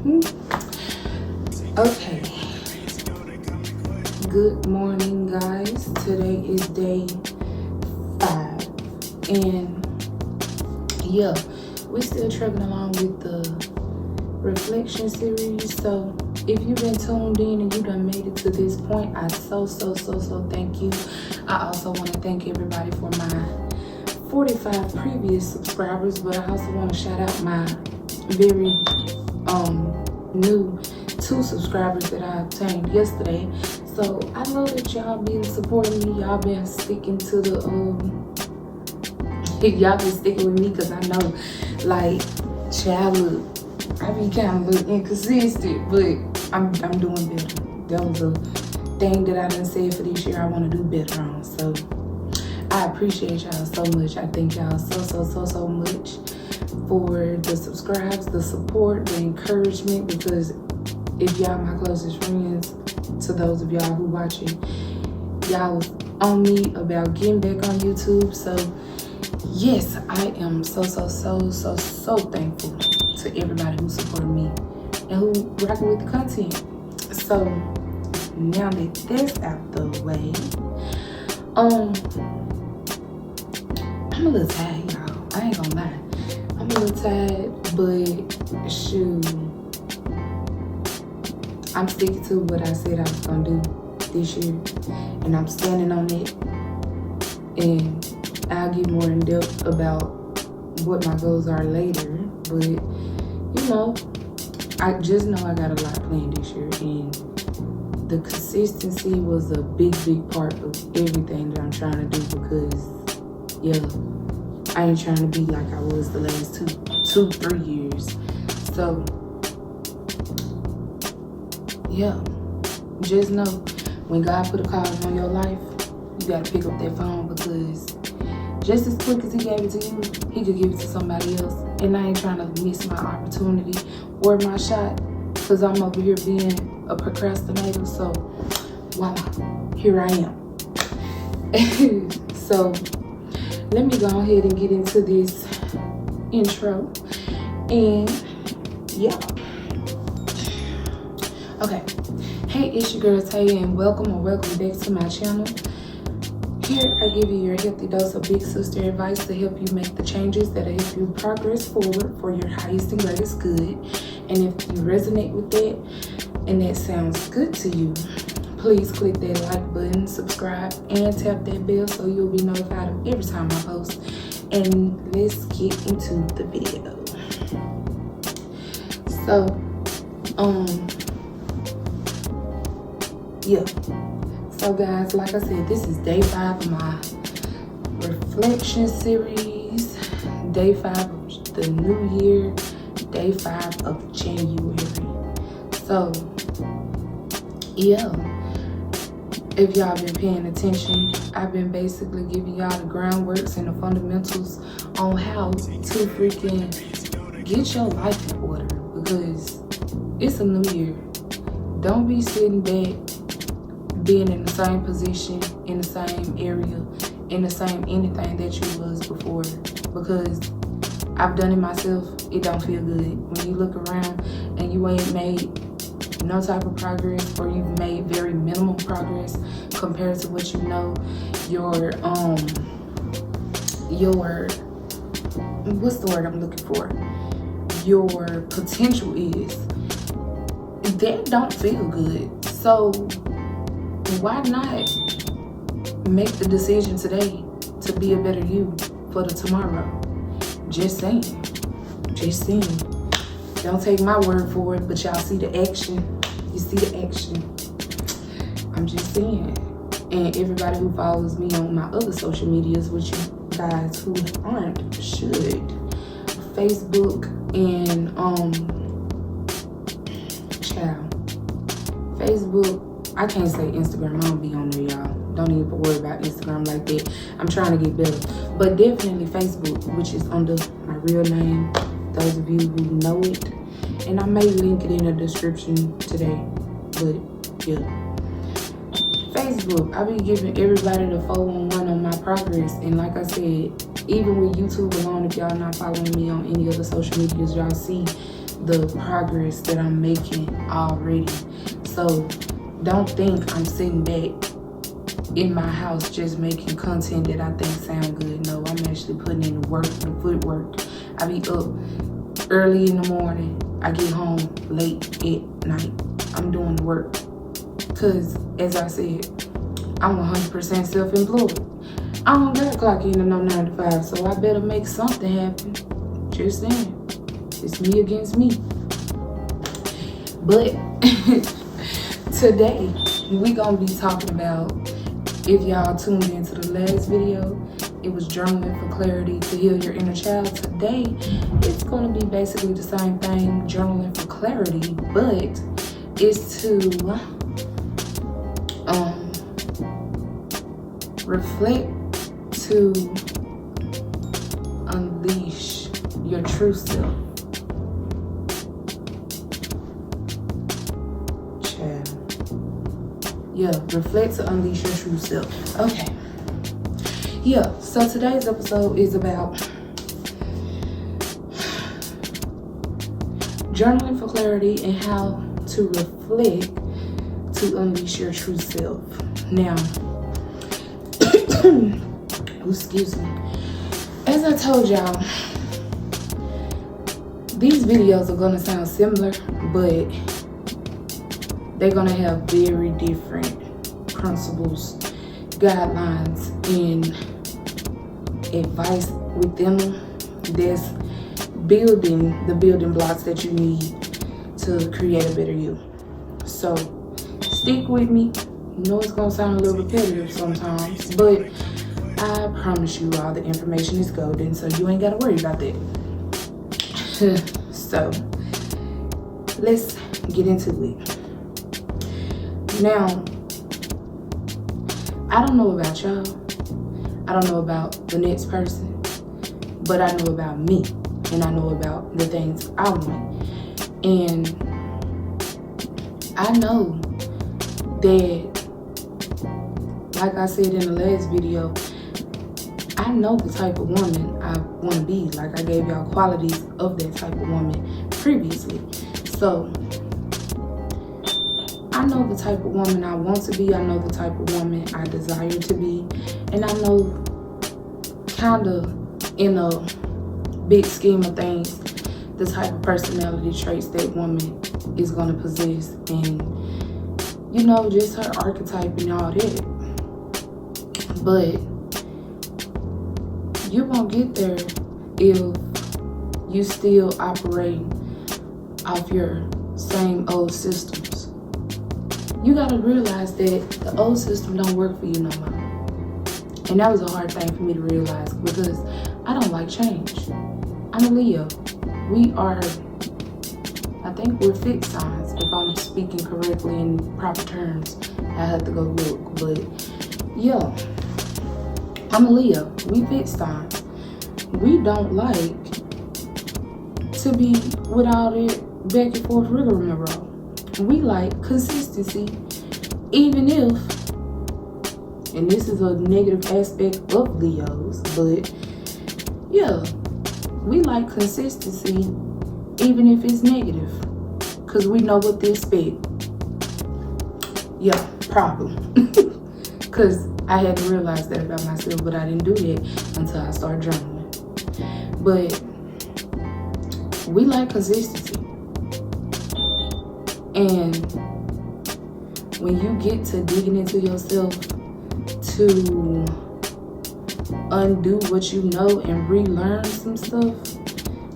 Okay. Good morning, guys. Today is day 5, and yeah, we're still trucking along with the reflection series. So if you've been tuned in and you done made it to this point, I so thank you. I also want to thank everybody for my 45 previous subscribers, but I also want to shout out my very new 2 subscribers that I obtained yesterday. So I know that y'all been supporting me. Y'all been sticking to the y'all been sticking with me, because I know, like, child, look, I be kind of look inconsistent, but I'm doing better. That was a thing that I done said for this year I want to do better on. So I appreciate y'all so much. I thank y'all so much for the subscribes, the support, the encouragement, because if y'all my closest friends, to those of y'all who watching, y'all was on me about getting back on YouTube. So yes, I am so thankful to everybody who supported me and who rocking with the content. So now that that's out the way, I'm a little tired, y'all. I ain't gonna lie. I'm a little tired, but shoot, I'm sticking to what I said I was gonna do this year, and I'm standing on it. And I'll get more in depth about what my goals are later. But you know, I just know I got a lot planned this year, and the consistency was a big part of everything that I'm trying to do, because yeah, I ain't trying to be like I was the last 3 years. So yeah, just know, when God put a call on your life, you gotta pick up that phone, because just as quick as he gave it to you, he could give it to somebody else. And I ain't trying to miss my opportunity or my shot, because I'm over here being a procrastinator. So voila, here I am. So let me go ahead and get into this intro. And yeah. Okay. Hey, it's your girl Taya, and welcome back to my channel. Here I give you your healthy dose of big sister advice to help you make the changes that help you progress forward for your highest and greatest good. And if you resonate with that and that sounds good to you, please click that like button, subscribe, and tap that bell so you'll be notified of every time I post. And let's get into the video. So, yeah. So guys, like I said, this is day 5 of my reflection series, day 5 of the new year, day 5 of January. So yeah, if y'all been paying attention, I've been basically giving y'all the groundworks and the fundamentals on how to freaking get your life in order, because it's a new year. Don't be sitting back, being in the same position, in the same area, in the same anything that you was before, because I've done it myself. It don't feel good when you look around and you ain't made no type of progress, or you've made very minimal progress compared to what you know your what's the word I'm looking for, your potential is. That don't feel good. So why not make the decision today to be a better you for the tomorrow? Just saying. Don't take my word for it, but y'all see the action. You see the action. I'm just saying. And everybody who follows me on my other social medias, which you guys who aren't should, Facebook and Facebook, I can't say Instagram, I don't be on there, y'all. Don't even worry about Instagram like that. I'm trying to get better. But definitely Facebook, which is under my real name, those of you who know it. And I may link it in the description today. But yeah. Facebook, I be giving everybody the 411 on my progress. And like I said, even with YouTube alone, if y'all not following me on any other social medias, y'all see the progress that I'm making already. So don't think I'm sitting back in my house just making content that I think sound good. No, I'm actually putting in the work, the footwork. I be up early in the morning. I get home late at night. I'm doing the work. Because, as I said, I'm 100% self-employed. I don't got to clock in to no 9 to 5, so I better make something happen. Just saying. It's me against me. But today, we going to be talking about, if y'all tuned into the last video, it was journaling for clarity to heal your inner child. Today, it's going to be basically the same thing, journaling for clarity, but it's to reflect, to unleash your true self. Yeah, reflect to unleash your true self. Okay. Yeah, so today's episode is about journaling for clarity and how to reflect to unleash your true self. Now, excuse me. As I told y'all, these videos are gonna sound similar, but they're gonna have very different principles, guidelines, and advice within them that's building the building blocks that you need to create a better you. So stick with me. I know it's gonna sound a little repetitive sometimes, but I promise you all the information is golden, so you ain't gotta worry about that. So let's get into it. Now, I don't know about y'all. I don't know about the next person, but I know about me, and I know about the things I want. And I know that, like I said in the last video, I know the type of woman I want to be. Like I gave y'all qualities of that type of woman previously. So I know the type of woman I want to be. I know the type of woman I desire to be. And I know kind of in a big scheme of things, the type of personality traits that woman is going to possess. And, you know, just her archetype and all that. But you won't get there if you still operate off your same old systems. You gotta realize that the old system don't work for you no more. And that was a hard thing for me to realize because I don't like change. I'm a Leo. We are, I think we're fixed signs, if I'm speaking correctly in proper terms. I had to go look, but yeah, I'm a Leo. We fixed signs. We don't like to be with all that back and forth rigmarole. We like consistency, even if, and this is a negative aspect of Leos, but yeah, we like consistency, even if it's negative, because we know what to expect. Yeah, problem. Because I had to realize that about myself, but I didn't do that until I started journaling. But we like consistency. And when you get to digging into yourself to undo what you know and relearn some stuff,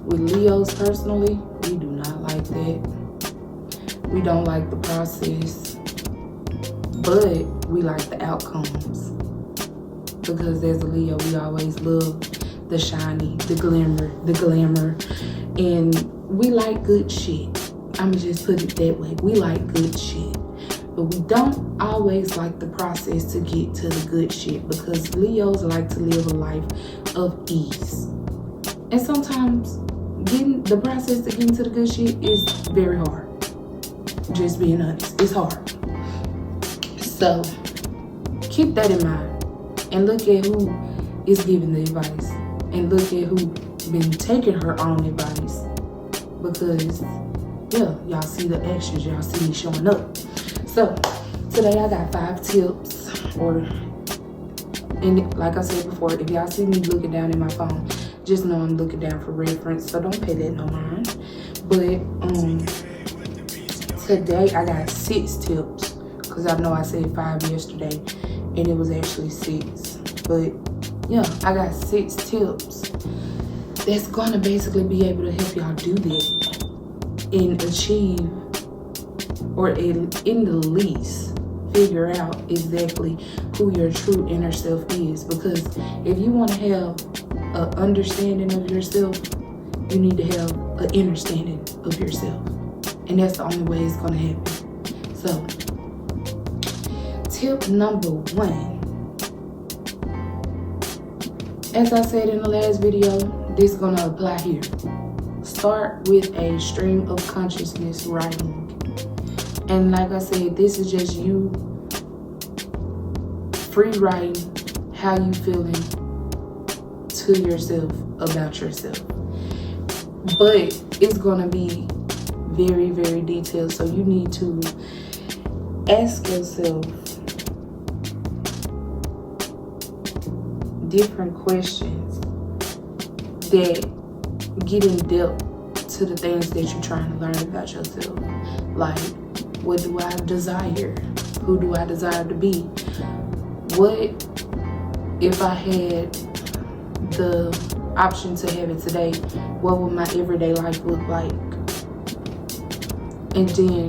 with Leos personally, we do not like that. We don't like the process, but we like the outcomes. Because as a Leo, we always love the shiny, the glamour, and we like good shit. I'ma just put it that way. We like good shit. But we don't always like the process to get to the good shit because Leos like to live a life of ease. And sometimes getting the process to get into the good shit is very hard. Just being honest, it's hard. So keep that in mind and look at who is giving the advice and look at who been taking her own advice because yeah, y'all see the extras, y'all see me showing up. So today I got 5 tips, and like I said before, if y'all see me looking down in my phone, just know I'm looking down for reference, so don't pay that no mind. But today I got 6 tips, because I know I said 5 yesterday and it was actually 6. But yeah, I got 6 tips that's gonna basically be able to help y'all do that and achieve, or in the least figure out exactly who your true inner self is. Because if you want to have an understanding of yourself, you need to have an understanding of yourself, and that's the only way it's going to happen. So tip number 1, as I said in the last video, this is going to apply here. Start with a stream of consciousness writing. And like I said, this is just you free writing how you feeling to yourself about yourself. But it's gonna be very, very detailed. So you need to ask yourself different questions that get in depth to the things that you're trying to learn about yourself. Like, what do I desire? Who do I desire to be? What if I had the option to have it today? What would my everyday life look like? And then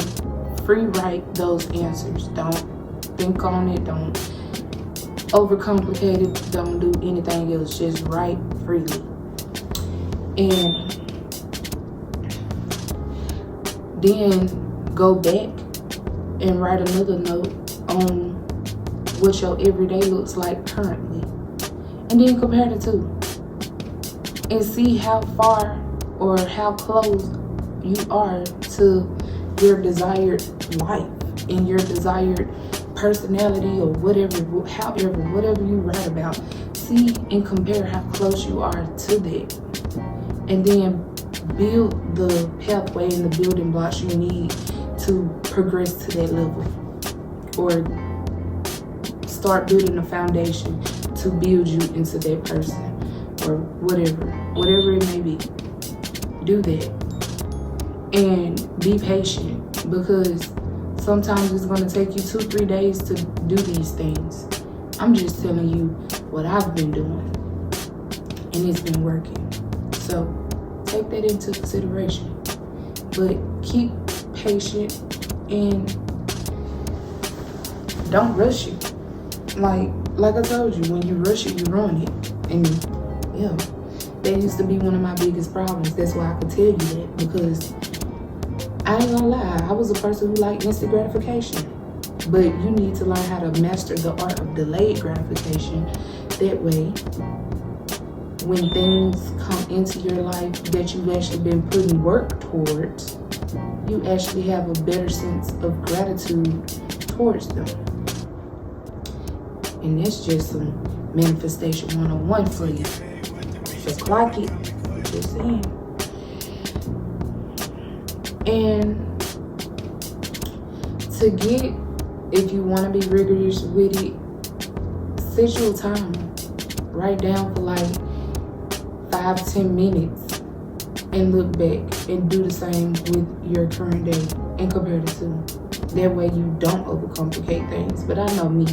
free write those answers. Don't think on it. Don't overcomplicate it. Don't do anything else. Just write freely. And then go back and write another note on what your everyday looks like currently, and then compare the two and see how far or how close you are to your desired life and your desired personality, or whatever you write about. See and compare how close you are to that, and then build the pathway and the building blocks you need to progress to that level, or start building a foundation to build you into that person, or whatever it may be. Do that and be patient, because sometimes it's going to take you 2-3 days to do these things. I'm just telling you what I've been doing, and it's been working. So take that into consideration, but keep patient and don't rush it. Like I told you, when you rush it, you ruin it. And yeah, that used to be one of my biggest problems. That's why I could tell you that, because I ain't gonna lie, I was a person who liked instant gratification. But you need to learn how to master the art of delayed gratification. That way, when things come into your life that you've actually been putting work towards, you actually have a better sense of gratitude towards them. And that's just some manifestation 101 for you. So clock it. Just saying. And to get, if you want to be rigorous with it, set your timer. Write down for like 5-10 minutes and look back and do the same with your current day and compare the two. That way you don't overcomplicate things. But I know me,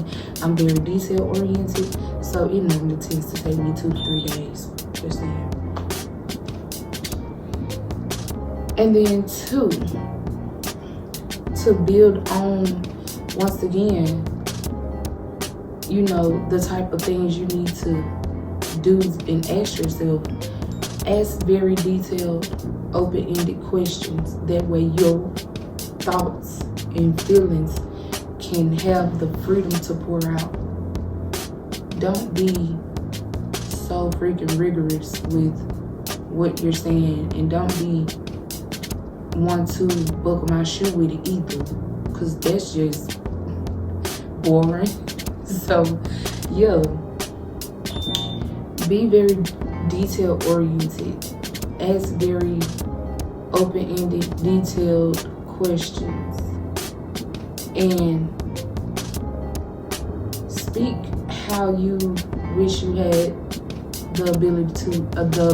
I'm very detail oriented, so it normally tends to take me 2 to 3 days. Just saying. And then 2, to build on, once again, you know, the type of things you need to do and ask yourself. Ask very detailed, open-ended questions. That way your thoughts and feelings can have the freedom to pour out. Don't be so freaking rigorous with what you're saying, and don't be one to buckle my shoe with it either, because that's just boring. So yeah, be very detail oriented. Ask very open-ended, detailed questions, and speak how you wish you had the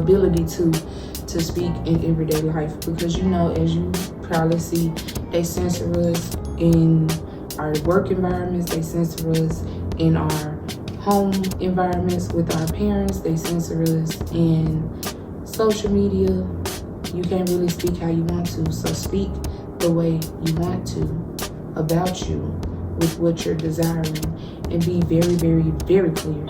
ability to speak in everyday life. Because, you know, as you probably see, they censor us in our work environments, they censor us in our home environments with our parents, they censor us in social media. You can't really speak how you want to, so speak the way you want to about you with what you're desiring, and be very, very, very clear.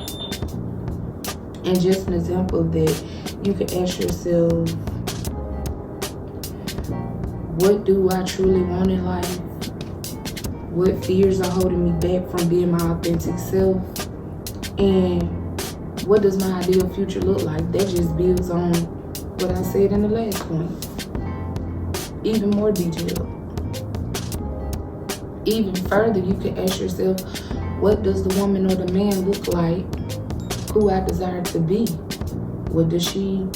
And just an example of that, you can ask yourself, what do I truly want in life? What fears are holding me back from being my authentic self? And what does my ideal future look like? That just builds on what I said in the last point. Even more detailed. Even further, you can ask yourself, what does the woman or the man look like who I desire to be? What does she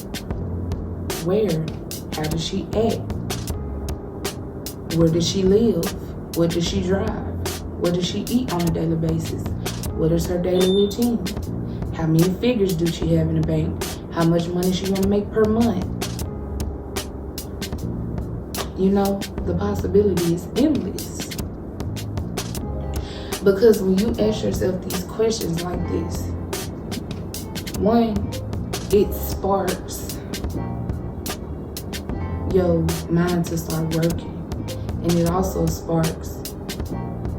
wear? How does she act? Where does she live? What does she drive? What does she eat on a daily basis? What is her daily routine? How many figures do she have in the bank? How much money she want to make per month? You know, the possibility is endless. Because when you ask yourself these questions like this, one, it sparks your mind to start working. And it also sparks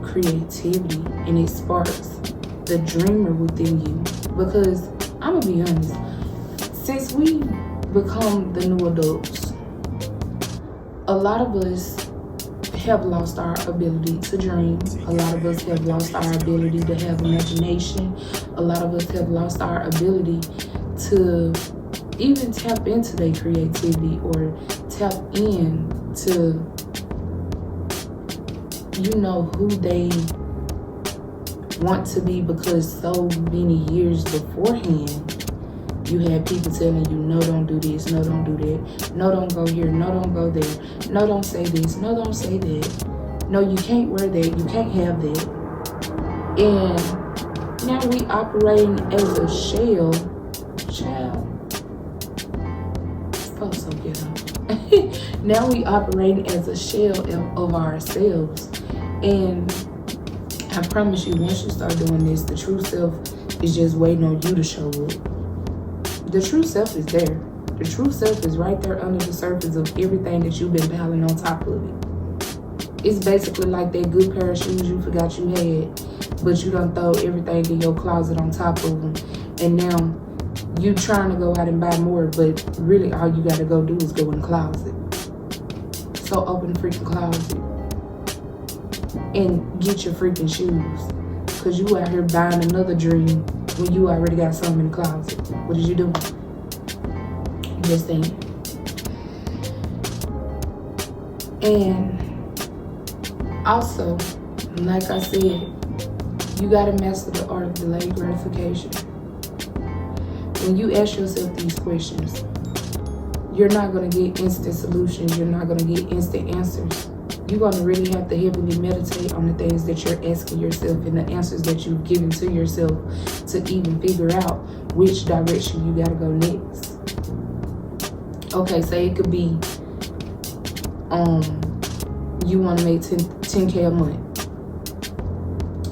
creativity, and it sparks the dreamer within you. Because I'm gonna be honest, since we become the new adults, a lot of us have lost our ability to dream. A lot of us have lost our ability to have imagination. A lot of us have lost our ability to even tap into their creativity or tap into, you know, who they want to be. Because so many years beforehand, you had people telling you, no, don't do this, no, don't do that, no, don't go here, no, don't go there, no, don't say this, no, don't say that, no, you can't wear that, you can't have that. And now we operating as a shell. Child, oh, so ghetto. Now we operating as a shell of ourselves. And I promise you, once you start doing this, the true self is just waiting on you to show up. The true self is there. The true self is right there under the surface of everything that you've been piling on top of it. It's basically like that good pair of shoes you forgot you had, but you done throw everything in your closet on top of them. And now you trying to go out and buy more, but really all you got to go do is go in the closet. So open the freaking closet and get your freaking shoes. Because you out here buying another dream when you already got something in the closet. What did you do? Just saying. And also, like I said, you gotta master the art of delayed gratification. When you ask yourself these questions, you're not gonna get instant solutions. You're not gonna get instant answers. You're gonna really have to heavily meditate on the things that you're asking yourself and the answers that you've given to yourself to even figure out which direction you gotta go next. Okay, say it could be, you wanna make 10K a month.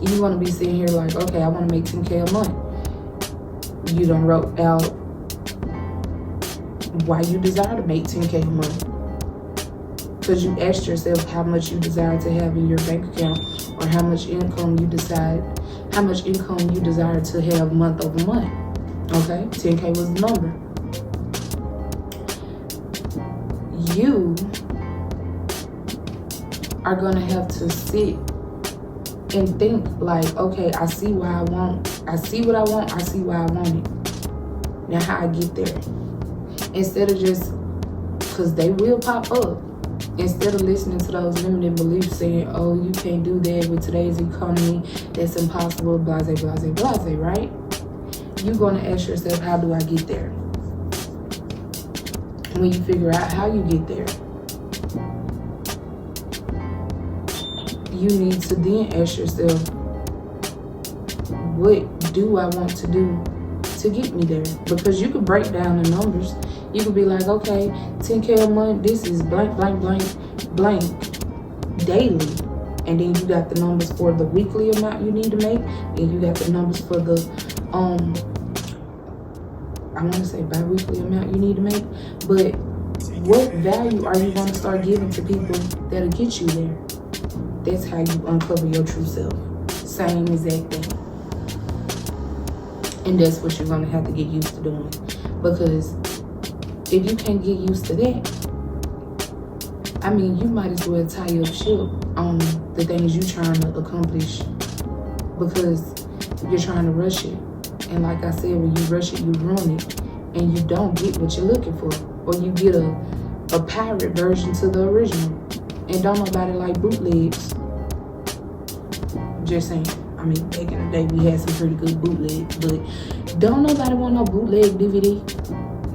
You wanna be sitting here like, okay, I wanna make 10K a month. You done wrote out why you desire to make 10K a month. Because you asked yourself how much you desire to have in your bank account, or how much income you desire to have month over month. Okay, 10K was the number. You are gonna have to sit and think like, okay, I see what I want, I see why I want it. Now how I get there? Instead of just, because they will pop up. Instead of listening to those limiting beliefs saying, oh, you can't do that with today's economy, that's impossible, blase, blase, blase, right? You're going to ask yourself, how do I get there? When you figure out how you get there, you need to then ask yourself, what do I want to do to get me there? Because you could break down the numbers. You could be like, okay, 10K a month, this is blank, blank, blank, blank daily. And then you got the numbers for the weekly amount you need to make. And you got the numbers for the, I want to say bi-weekly amount you need to make. But what value are you going to start giving to people that'll get you there? That's how you uncover your true self. Same exact thing. And that's what you're going to have to get used to doing. Because if you can't get used to that, I mean, you might as well tie your ship on the things you're trying to accomplish, because you're trying to rush it. And like I said, when you rush it, you ruin it. And you don't get what you're looking for. Or you get a pirate version to the original. And don't nobody like bootlegs. Just saying. I mean, back in the day, we had some pretty good bootlegs. But don't nobody want no bootleg DVD.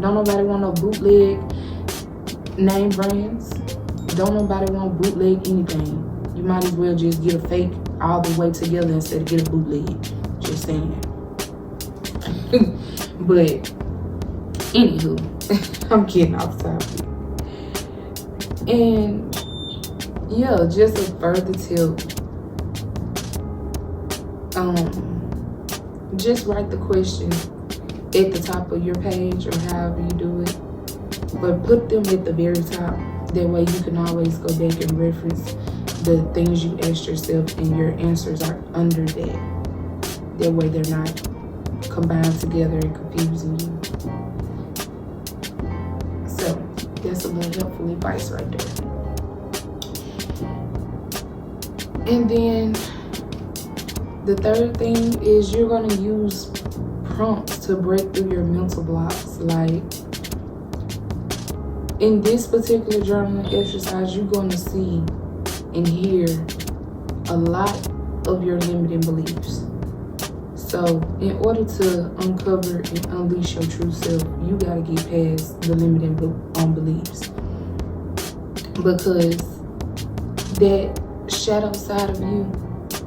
Don't nobody want no bootleg name brands. Don't nobody want bootleg anything. You might as well just get a fake all the way together instead of get a bootleg. Just saying. But anywho, I'm getting off topic. And yeah, just a further tip. Just write the question at the top of your page or however you do it. But put them at the very top. That way you can always go back and reference the things you asked yourself and your answers are under that. That way they're not combined together and confusing you. So that's a little helpful advice right there. And then the third thing is you're going to use prompts to break through your mental blocks. Like in this particular journaling exercise, you're going to see and hear a lot of your limiting beliefs. So in order to uncover and unleash your true self, you got to get past the limiting beliefs. Because that shadow side of you,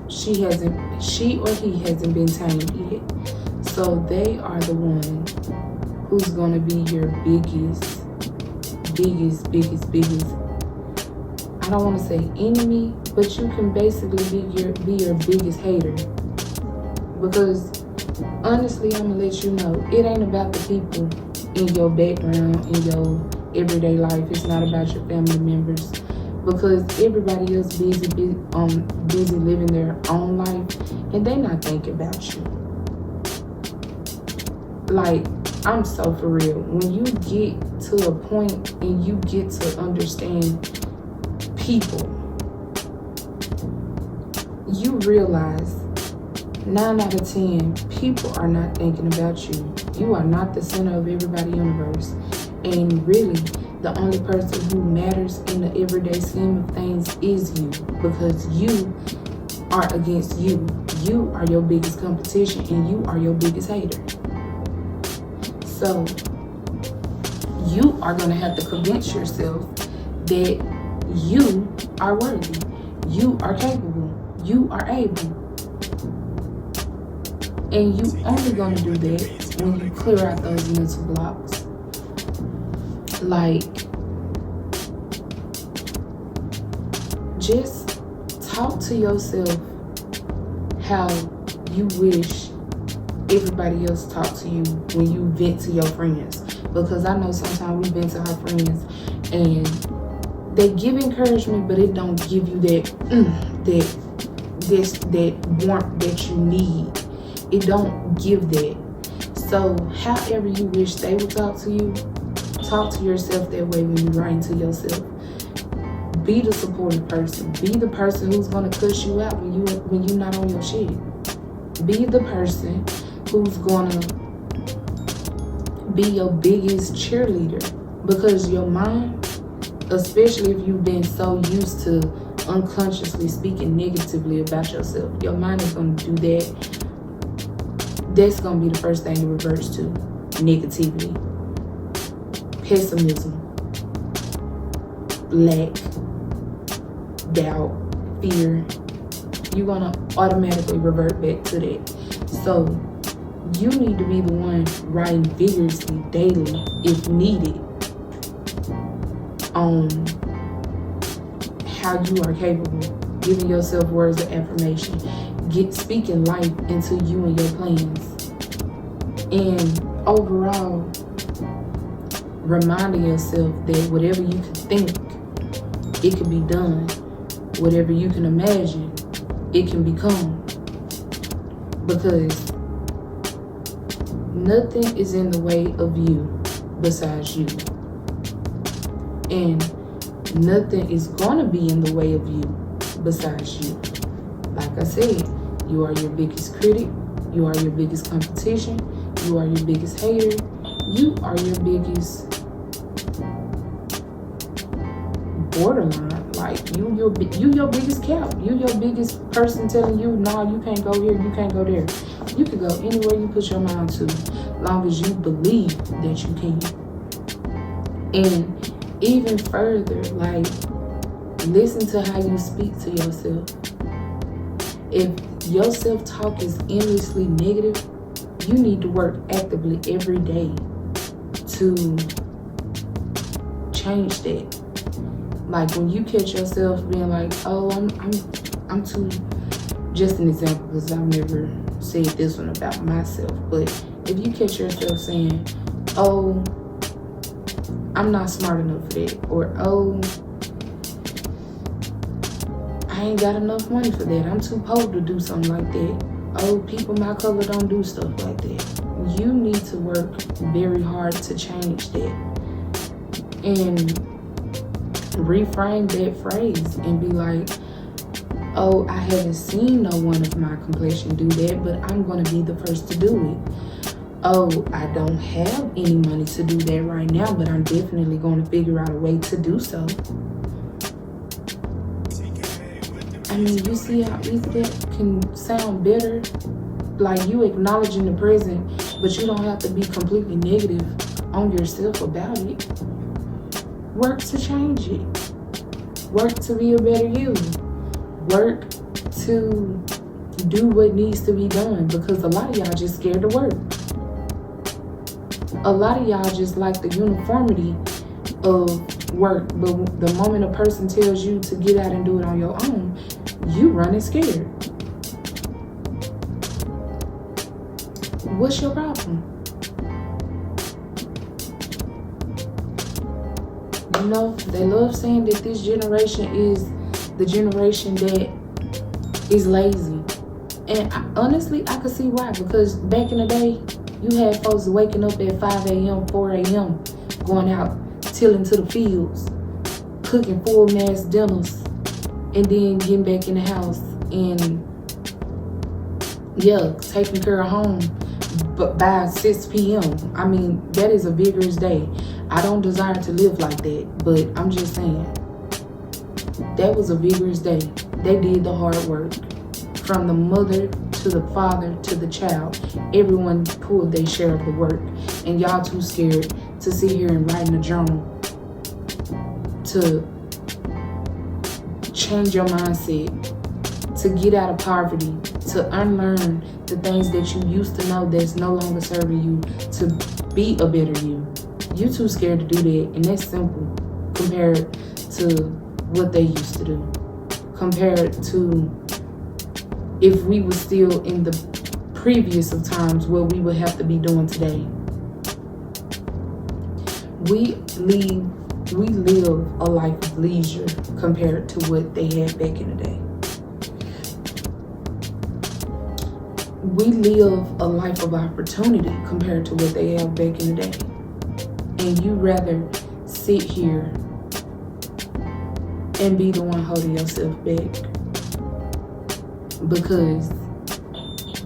she or he hasn't been tamed yet. So they are the one who's going to be your biggest, I don't want to say enemy, but you can basically be your biggest hater. Because honestly, I'm going to let you know, it ain't about the people in your background, in your everyday life. It's not about your family members. Because everybody else busy living their own life, and they not thinking about you. Like, I'm so for real. When you get to a point and you get to understand people, you realize 9 out of 10 people are not thinking about you. You are not the center of everybody's universe. And really, the only person who matters in the everyday scheme of things is you, because you are against you. You are your biggest competition and you are your biggest hater. So you are going to have to convince yourself that you are worthy, you are capable, you are able. And you only going to do that when you clear out those mental blocks. Like, just talk to yourself how you wish everybody else talk to you when you vent to your friends. Because I know sometimes we vent to our friends and they give encouragement, but it don't give you that warmth that you need. It don't give that. So however you wish they would talk to you, talk to yourself that way when you write to yourself. Be the supportive person. Be the person who's gonna cuss you out when you're not on your shit. Be the person who's gonna be your biggest cheerleader. Because your mind, especially if you've been so used to unconsciously speaking negatively about yourself, your mind is gonna do that. That's gonna be the first thing to reverse to. Negativity. Pessimism, lack, doubt, fear, you're gonna automatically revert back to that. So you need to be the one writing vigorously daily, if needed, on how you are capable, giving yourself words of affirmation, speaking life into you and your plans, and overall reminding yourself that whatever you can think, it can be done. Whatever you can imagine, it can become. Because nothing is in the way of you besides you. And nothing is going to be in the way of you besides you. Like I said, you are your biggest critic. You are your biggest competition. You are your biggest hater. You are your biggest borderline. Like you your biggest cap. You your biggest person telling you, no, you can't go here, you can't go there. You can go anywhere you put your mind to, long as you believe that you can. And even further, like, listen to how you speak to yourself. If your self-talk is endlessly negative, you need to work actively every day to change that. Like when you catch yourself being like, oh, I'm too, just an example, because I've never said this one about myself, but if you catch yourself saying, oh, I'm not smart enough for that, or oh, I ain't got enough money for that, I'm too poor to do something like that, oh, people my color don't do stuff like that. You need to work very hard to change that and reframe that phrase and be like, oh, I haven't seen no one of my complexion do that, but I'm going to be the first to do it. Oh, I don't have any money to do that right now, but I'm definitely going to figure out a way to do so. I mean, you see how easy that can sound better? Like you acknowledging the present, but you don't have to be completely negative on yourself about it. Work to change it. Work to be a better you. Work to do what needs to be done, because a lot of y'all just scared to work. A lot of y'all just like the uniformity of work, but the moment a person tells you to get out and do it on your own, you running scared. What's your problem? You know, they love saying that this generation is the generation that is lazy. And honestly, I could see why, because back in the day, you had folks waking up at 5 a.m., 4 a.m., going out, tilling to the fields, cooking full mass dinners, and then getting back in the house and, yeah, taking care of home but by 6 p.m. I mean, that is a vigorous day. I don't desire to live like that, but I'm just saying, that was a vigorous day. They did the hard work. From the mother to the father to the child, everyone pulled their share of the work. And y'all too scared to sit here and write in a journal to change your mindset, to get out of poverty, to unlearn the things that you used to know that's no longer serving you, to be a better you. You too scared to do that, and that's simple compared to what they used to do. Compared to if we were still in the previous of times, what we would have to be doing today. We live a life of leisure compared to what they had back in the day. We live a life of opportunity compared to what they have back in the day. And you rather sit here and be the one holding yourself back because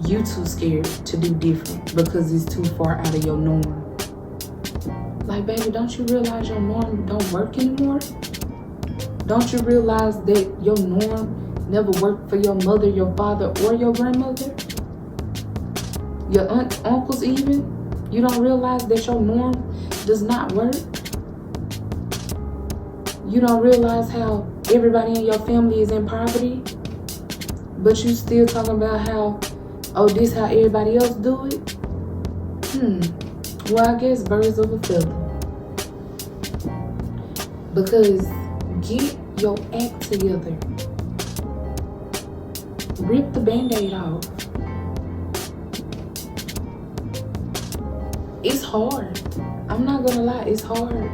you too scared to do different, because it's too far out of your norm. Like, baby, don't you realize your norm don't work anymore? Don't you realize that your norm never worked for your mother, your father, or your grandmother? Your aunt, uncles even? You don't realize that your norm does not work? You don't realize how everybody in your family is in poverty? But you still talking about how, oh, this how everybody else do it? Well, I guess birds of a feather. Because get your act together. Rip the Band-Aid off. It's hard. I'm not gonna lie, it's hard.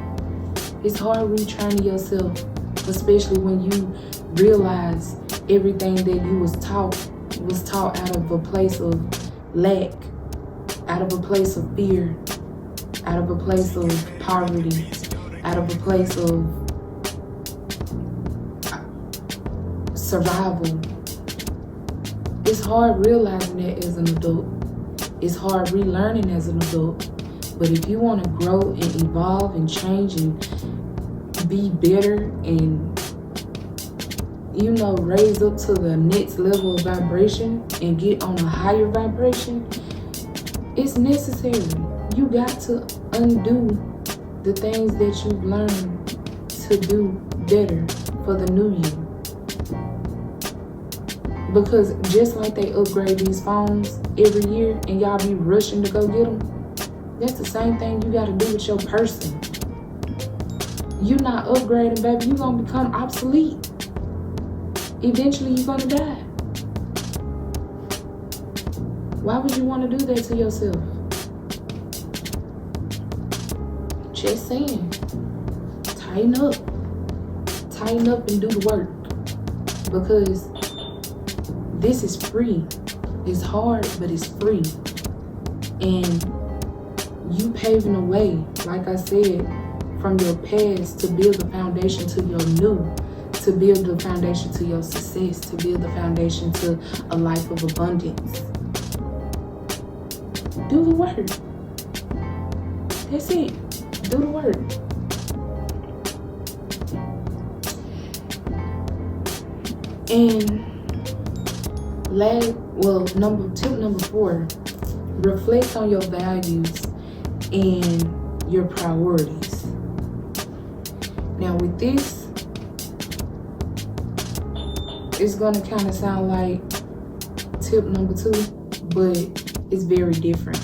It's hard retraining yourself, especially when you realize everything that you was taught out of a place of lack, out of a place of fear, out of a place of poverty, out of a place of survival. It's hard realizing that as an adult. It's hard relearning as an adult. But if you want to grow and evolve and change and be better and, raise up to the next level of vibration and get on a higher vibration, it's necessary. You got to undo the things that you've learned to do better for the new you. Because just like they upgrade these phones every year and y'all be rushing to go get them, that's the same thing you got to do with your person. You're not upgrading, baby. You're going to become obsolete. Eventually, you're going to die. Why would you want to do that to yourself? Just saying. Tighten up. Tighten up and do the work. Because this is free. It's hard, but it's free. And you paving the way, like I said, from your past to build the foundation to your new, to build the foundation to your success, to build the foundation to a life of abundance. Do the work. That's it. Do the work. And tip number 4, reflect on your values and your priorities. Now with this, it's gonna kind of sound like tip number 2, but it's very different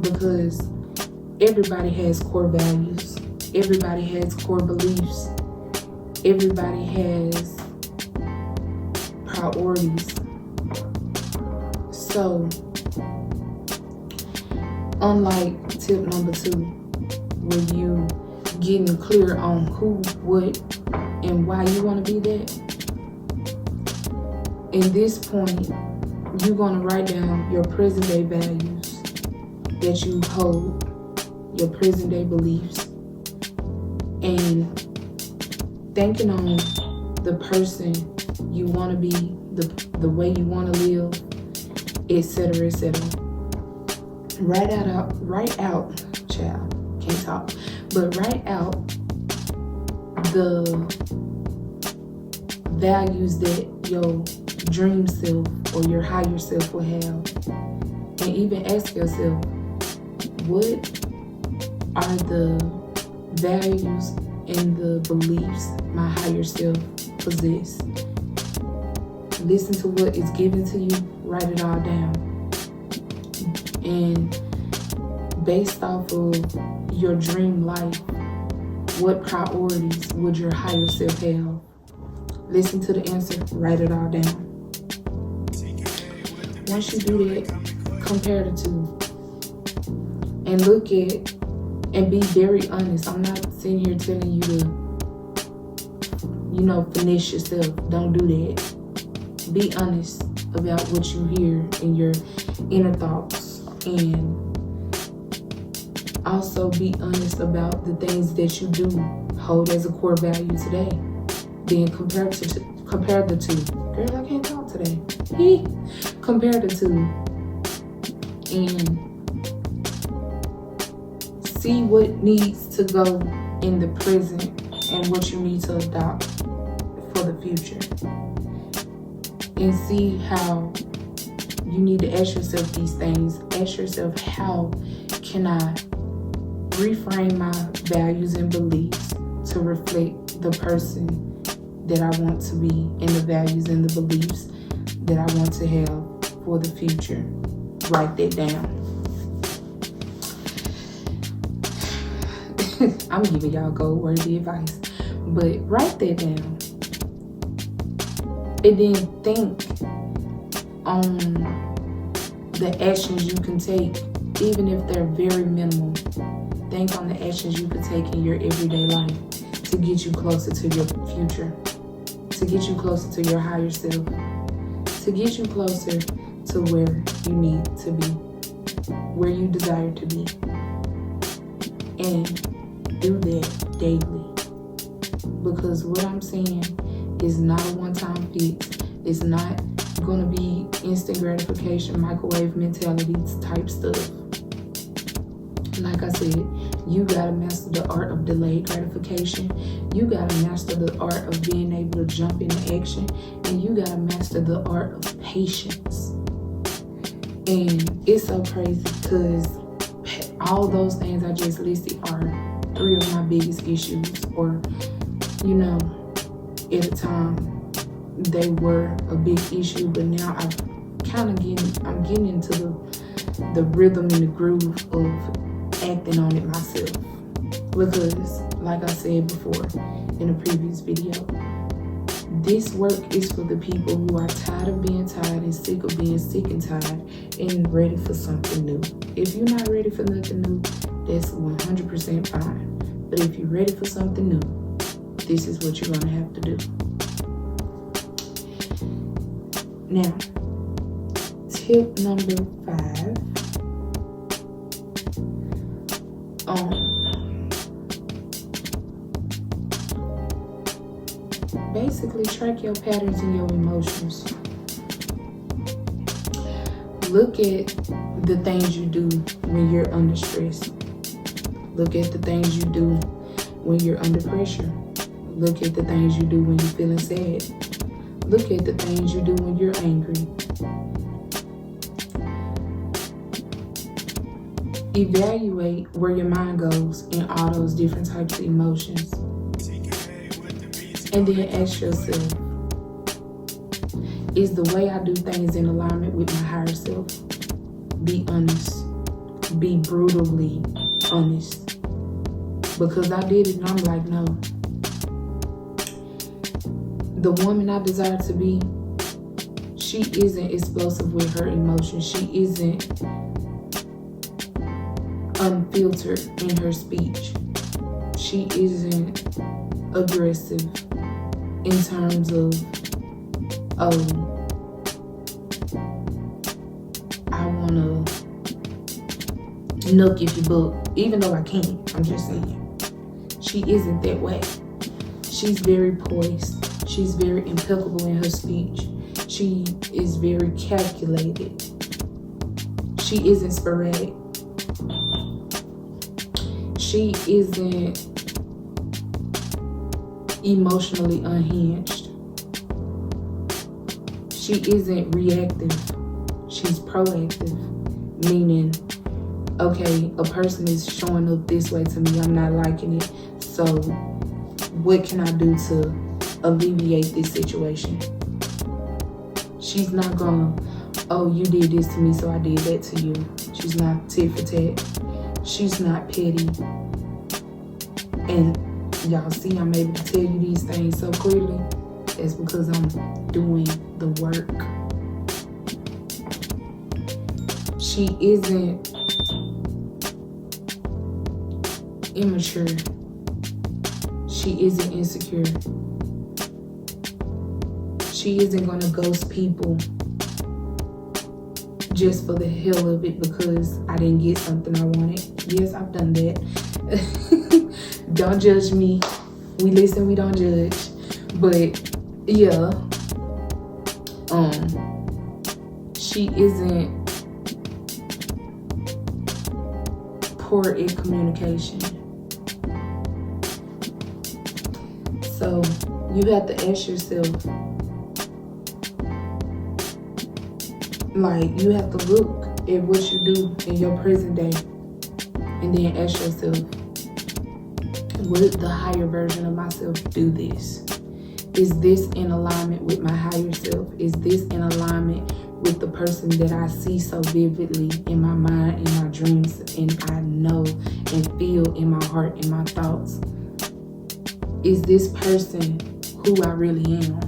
because everybody has core values, everybody has core beliefs, everybody has priorities. So unlike tip number 2, where you getting clear on who, what, and why you want to be that, in this point, you're going to write down your present day values that you hold, your present day beliefs, and thinking on the person you want to be, the way you want to live, etc., etc. Write out, child, can't talk, but write out the values that your dream self or your higher self will have. And even ask yourself, what are the values and the beliefs my higher self possess? Listen to what is given to you, write it all down. And based off of your dream life, what priorities would your higher self have? Listen to the answer, write it all down. Once you do that, compare the two. And look at, and be very honest. I'm not sitting here telling you to, finish yourself. Don't do that. Be honest about what you hear in your inner thoughts. And also be honest about the things that you do hold as a core value today. Then compare the two. Girl, I can't talk today. Compare the two. And see what needs to go in the present and what you need to adopt for the future. And see how you need to ask yourself these things. Ask yourself, how can I reframe my values and beliefs to reflect the person that I want to be and the values and the beliefs that I want to have for the future. Write that down. I'm giving y'all gold worthy advice, but write that down. And then think on the actions you can take, even if they're very minimal. Think on the actions you could take in your everyday life to get you closer to your future, to get you closer to your higher self, to get you closer to where you need to be, where you desire to be. And do that daily. Because what I'm saying is not a one-time fix. It's not going to be instant gratification, microwave mentality type stuff. Like I said, you got to master the art of delayed gratification. You got to master the art of being able to jump into action. And you got to master the art of patience. And it's so crazy because all those things I just listed are 3 of my biggest issues. Or, you know, at a time they were a big issue, but now I'm getting into the rhythm and the groove of acting on it myself. Because, like I said before in a previous video, this work is for the people who are tired of being tired and sick of being sick and tired and ready for something new. If you're not ready for nothing new, that's 100% fine. But if you're ready for something new, this is what you're gonna have to do. Now, tip number 5. Basically track your patterns and your emotions. Look at the things you do when you're under stress. Look at the things you do when you're under pressure. Look at the things you do when you're feeling sad. Look at the things you do when you're angry. Evaluate where your mind goes in all those different types of emotions. And then ask yourself, is the way I do things in alignment with my higher self? Be honest. Be brutally honest. Because I did it and I'm like, no. The woman I desire to be, she isn't explosive with her emotions. She isn't unfiltered in her speech. She isn't aggressive in terms of, I wanna nook if you book, even though I can't. I'm just saying. She isn't that way. She's very poised. She's very impeccable in her speech. She is very calculated. She isn't sporadic. She isn't emotionally unhinged. She isn't reactive. She's proactive, meaning, okay, a person is showing up this way to me, I'm not liking it, so what can I do to alleviate this situation? She's not gonna, oh, you did this to me, so I did that to you. She's not tit for tat. She's not petty. And y'all see, I'm able to tell you these things so clearly. It's because I'm doing the work. She isn't immature. She isn't insecure. She isn't gonna ghost people just for the hell of it because I didn't get something I wanted. Yes, I've done that. Don't judge me. We listen, we don't judge. But yeah, she isn't poor in communication. So you have to ask yourself, like, you have to look at what you do in your present day and then ask yourself, would the higher version of myself do this? Is this in alignment with my higher self? Is this in alignment with the person that I see so vividly in my mind, in my dreams, and I know and feel in my heart, in my thoughts? Is this person who I really am?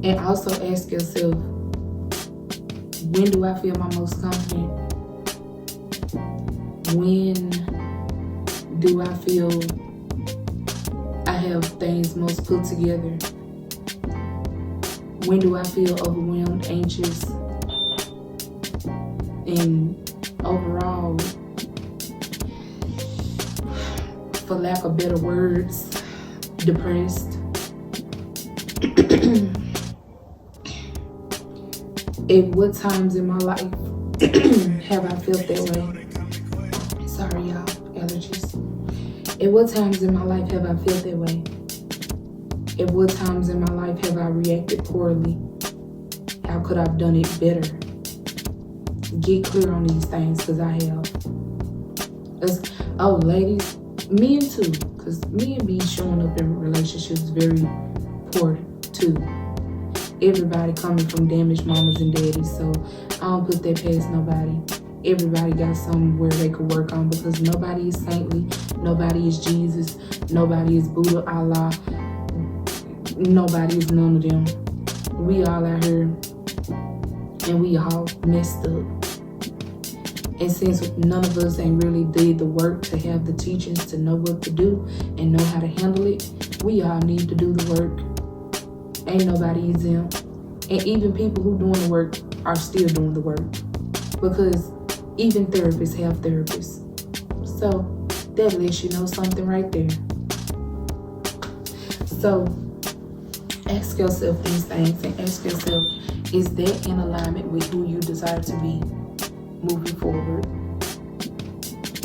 And also ask yourself, when do I feel my most confident? When do I feel I have things most put together? When do I feel overwhelmed, anxious, and overall, for lack of better words, depressed? At what times in my life have I felt that way? Sorry, y'all, allergies. At what times in my life have I felt that way? At what times in my life have I reacted poorly? How could I have done it better? Get clear on these things, because I have. Oh, ladies, men too, because men be showing up in relationships very poor too. Everybody coming from damaged mamas and daddies, so I don't put that past nobody. Everybody got somewhere they could work on, because nobody is saintly, nobody is Jesus, nobody is Buddha, Allah, nobody is none of them. We all out here and we all messed up. And since none of us ain't really did the work to have the teachings to know what to do and know how to handle it, we all need to do the work. Ain't nobody exempt. And even people who doing the work are still doing the work, because even therapists have therapists. So that lets you know something right there. So ask yourself these things and ask yourself, is that in alignment with who you desire to be moving forward?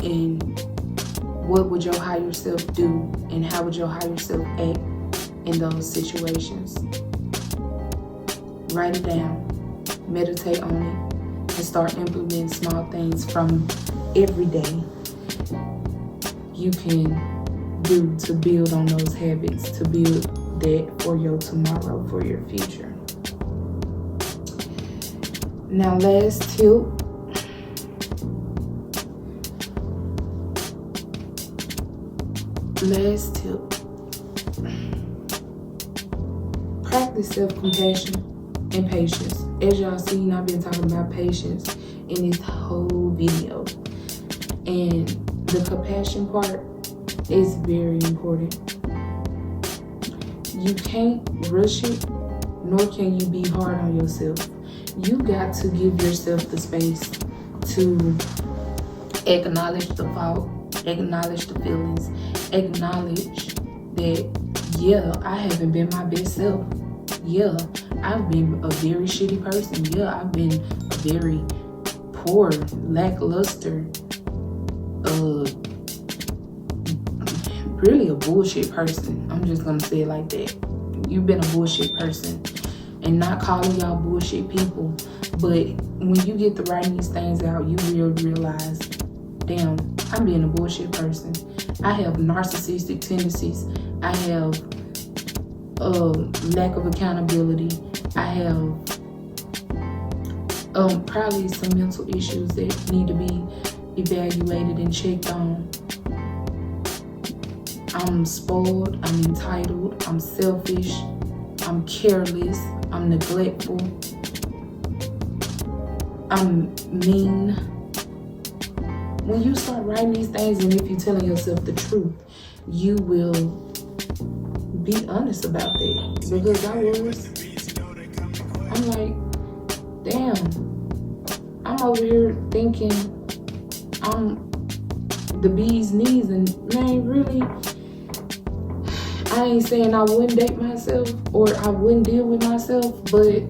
And what would your higher self do, and how would your higher self act in those situations? Write it down, meditate on it, and start implementing small things from every day you can do to build on those habits, to build that for your tomorrow, for your future. Now, last tip. Practice self-compassion and patience. As y'all seen, I've been talking about patience in this whole video. And the compassion part is very important. You can't rush it, nor can you be hard on yourself. You got to give yourself the space to acknowledge the fault, acknowledge the feelings, acknowledge that, yeah, I haven't been my best self. Yeah, I've been a very shitty person. Yeah, I've been a very poor, lackluster, really a bullshit person. I'm just gonna say it like that. You've been a bullshit person, and not calling y'all bullshit people, but when you get to writing these things out, you will realize, damn, I'm being a bullshit person. I have narcissistic tendencies. I have lack of accountability. I have probably some mental issues that need to be evaluated and checked on. I'm spoiled, I'm entitled, I'm selfish, I'm careless, I'm neglectful, I'm mean. When you start writing these things, and if you're telling yourself the truth, you will be honest about that. Because I'm like, damn, I'm over here thinking I'm the bee's knees, and man, really, I ain't saying I wouldn't date myself or I wouldn't deal with myself, but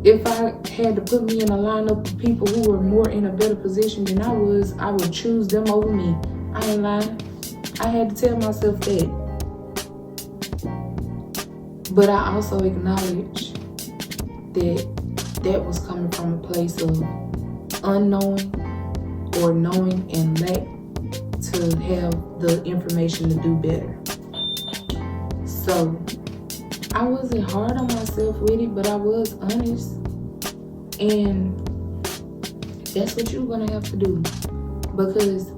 if I had to put me in a lineup of people who were more in a better position than I was, I would choose them over me. I ain't lying. I had to tell myself that. But I also acknowledge that that was coming from a place of unknowing or knowing and lack to have the information to do better. So I wasn't hard on myself with it, but I was honest. And that's what you're gonna have to do, because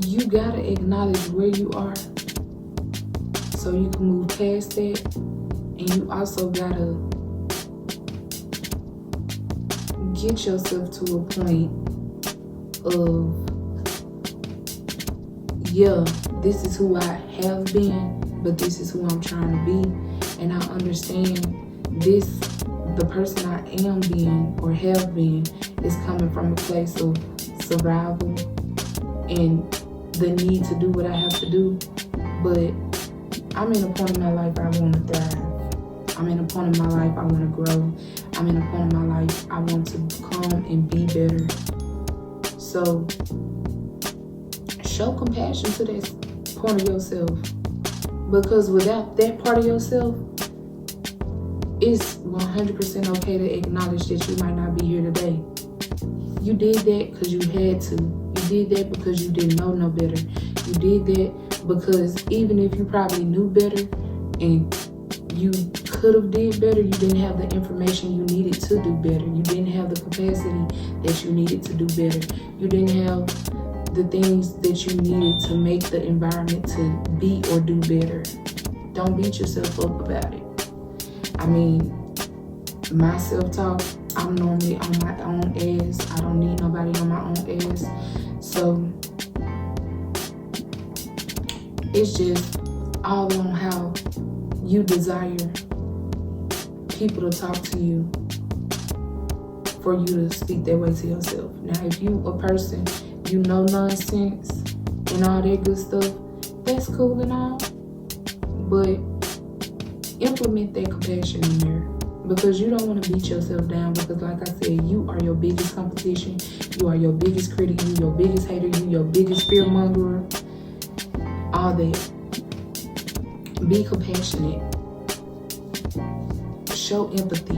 you gotta acknowledge where you are so you can move past that. And you also gotta get yourself to a point of, yeah, this is who I have been, but this is who I'm trying to be. And I understand this, the person I am being or have been, is coming from a place of survival and the need to do what I have to do. But I'm in a point in my life I want to thrive. I'm in a point in my life I want to grow. I'm in a point in my life I want to become and be better. So show compassion to that part of yourself, because without that part of yourself, it's 100% okay to acknowledge that you might not be here today. You did that because you had to. You did that because you didn't know no better. You did that because even if you probably knew better and you could have did better, you didn't have the information you needed to do better. You didn't have the capacity that you needed to do better. You didn't have the things that you needed to make the environment to be or do better. Don't beat yourself up about it. I mean, my self-talk, I'm normally on my own ass. I don't need nobody on my own ass. So it's just all on how you desire people to talk to you for you to speak that way to yourself. Now, if you a person, you know nonsense and all that good stuff, that's cool and all, but implement that compassion in there, because you don't want to beat yourself down, because like I said, you are your biggest competition, you are your biggest critic, you your biggest hater, you your biggest fear mongerer, all that. Be compassionate. Show empathy.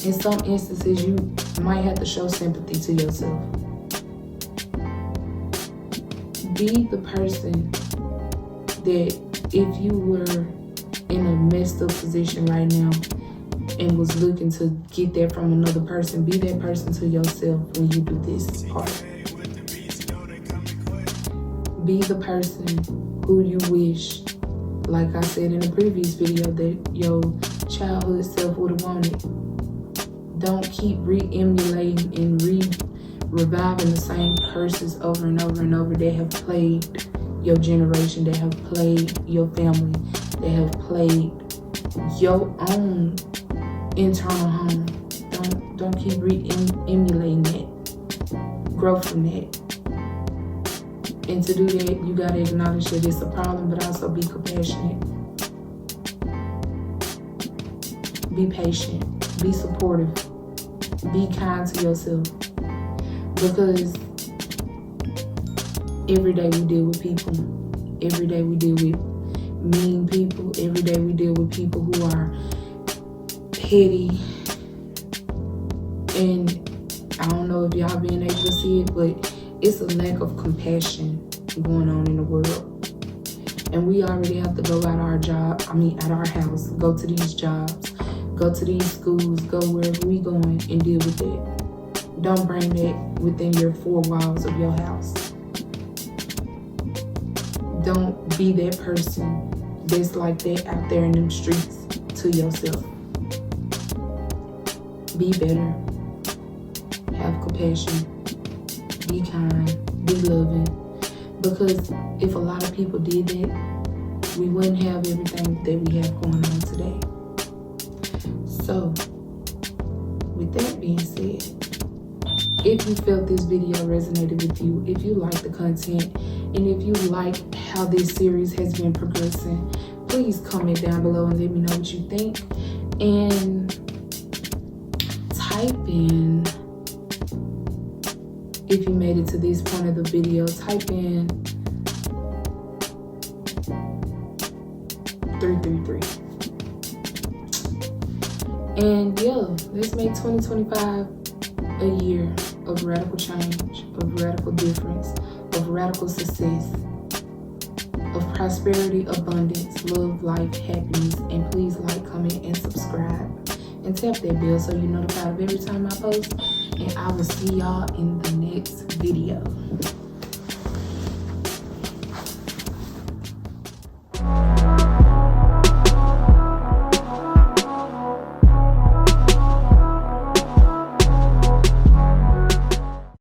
In some instances, you might have to show sympathy to yourself. Be the person that if you were in a messed up position right now and was looking to get that from another person, be that person to yourself when you do this part. Be the person who you wish, like I said in the previous video, that your childhood self would have wanted. Don't keep re-emulating and reviving the same curses over and over and over that have plagued your generation, that have plagued your family, that have plagued your own internal home. Don't keep re-emulating that. Grow from that. And to do that, you gotta acknowledge that it's a problem, but also be compassionate. Be patient. Be supportive. Be kind to yourself. Because every day we deal with people. Every day we deal with mean people. Every day we deal with people who are petty. And I don't know if y'all been able to see it, but it's a lack of compassion going on in the world. And we already have to go out our house, go to these jobs, go to these schools, go wherever we going and deal with that. Don't bring that within your four walls of your house. Don't be that person that's like that out there in them streets to yourself. Be better. Have compassion. Be kind, be loving, because if a lot of people did that, we wouldn't have everything that we have going on today. So, with that being said, if you felt this video resonated with you, if you like the content, and if you like how this series has been progressing, please comment down below and let me know what you think. And type in, if you made it to this point of the video, type in 333. And yeah, let's make 2025 a year of radical change, of radical difference, of radical success. of prosperity, abundance, love, life, happiness. And please like, comment, and subscribe. And tap that bell so you're notified of every time I post. And I will see y'all in the next video.